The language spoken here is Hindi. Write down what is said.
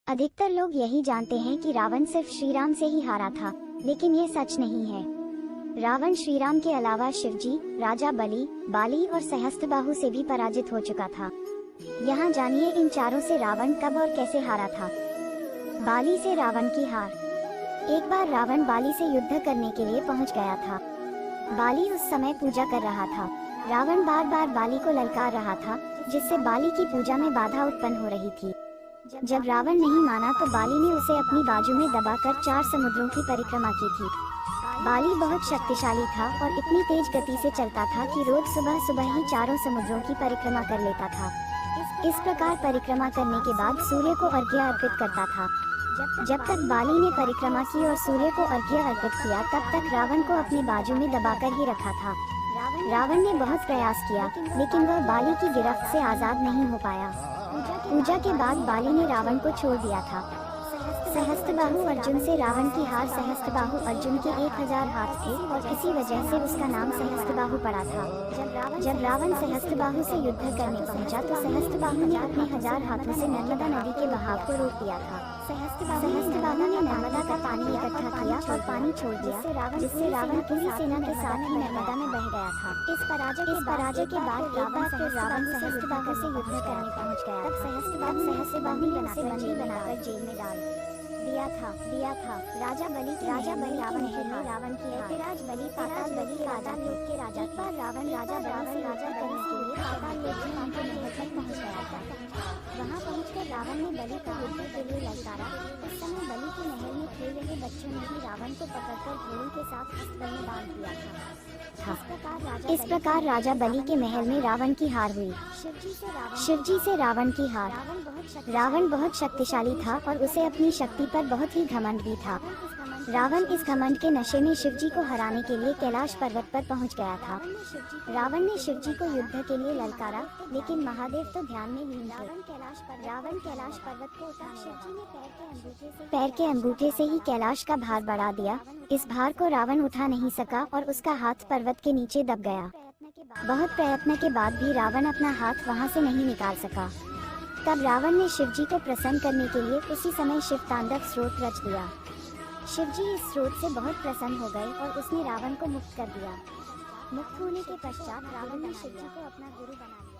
अधिकतर लोग यही जानते हैं कि रावण सिर्फ श्री राम से ही हारा था, लेकिन ये सच नहीं है। रावण श्री राम के अलावा शिवजी, राजा बलि, बाली और सहस्त्रबाहु से भी पराजित हो चुका था। यहाँ जानिए इन चारों से रावण कब और कैसे हारा था। बाली से रावण की हार। एक बार रावण बाली से युद्ध करने के लिए पहुँच गया था। बाली उस समय पूजा कर रहा था। रावण बार बार बाली को ललकार रहा था, जिससे बाली की पूजा में बाधा उत्पन्न हो रही थी। जब रावण नहीं माना तो बाली ने उसे अपनी बाजू में दबाकर 4 समुद्रों की परिक्रमा की थी। बाली बहुत शक्तिशाली था और इतनी तेज गति से चलता था कि रोज सुबह सुबह ही 4 समुद्रों की परिक्रमा कर लेता था। इस प्रकार परिक्रमा करने के बाद सूर्य को अर्घ्य अर्पित करता था। जब तक बाली ने परिक्रमा की और सूर्य को अर्घ्य अर्पित किया, तब तक रावण को अपनी बाजू में दबाकर ही रखा था। रावण ने बहुत प्रयास किया, लेकिन वह बाली की गिरफ्त से आजाद नहीं हो पाया। पूजा के बाद बाली ने रावण को छोड़ दिया था। सहस्त्रबाहु अर्जुन से रावण की हार। सहस्त्रबाहु अर्जुन के 1000 हाथ थे और इसी वजह से उसका नाम सहस्त्रबाहु पड़ा था। जब रावण सहस्त्रबाहु से युद्ध करने पहुंचा तो सहस्त्रबाहु ने अपने 1000 हाथों से नर्मदा नदी के बहाव को रोक दिया था। सहस्त्रबाहु ने नर्मदा का पानी इकट्ठा किया और पानी छोड़ दिया, जिससे रावण पूरी सेना के साथ ही नर्मदा में बह गया था। इस पराजय के बाद रावण सहस्त्रबाहु से युद्ध करने पहुंच गया। तब सहस्त्रबाहु ने उसे बंदी बनाकर जेल में डाल दिया था। राजा बलि रावण की पृथ्वीराज बलि पाताल बलि के राजा थे। एक बार रावण राजा करने के लिए पाताल लोक में उनके महल तक पहुंच गया था। वहां पहुंचकर रावण ने बलि को युद्ध के लिए ललकारा। उस समय बलि के महल में खेल रहे बच्चों ने भी रावण को पकड़कर घोड़े के साथ अस्त्र में बांध दिया था। इस प्रकार राजा बलि के महल में रावण की हार हुई। शिवजी से रावण की हार। रावण बहुत शक्तिशाली था और उसे अपनी शक्ति पर बहुत ही घमंड भी था। रावण इस घमंड के नशे में शिवजी को हराने के लिए कैलाश पर्वत पर पहुंच गया था। रावण ने शिवजी को युद्ध के लिए ललकारा, लेकिन महादेव तो ध्यान में लीन थे। रावण कैलाश पर्वत को उठा। शिवजी ने पैर के अंगूठे से ही कैलाश का भार बढ़ा दिया। इस भार को रावण उठा नहीं सका और उसका हाथ पर्वत के नीचे दब गया। बहुत प्रयत्न के बाद भी रावण अपना हाथ वहां से नहीं निकाल सका। तब रावण ने शिवजी को प्रसन्न करने के लिए उसी समय शिव तांडव स्रोत रच दिया। शिवजी इस स्रोत से बहुत प्रसन्न हो गए और उसने रावण को मुक्त कर दिया। मुक्त होने के पश्चात रावण ने शिवजी को अपना गुरु बना लिया।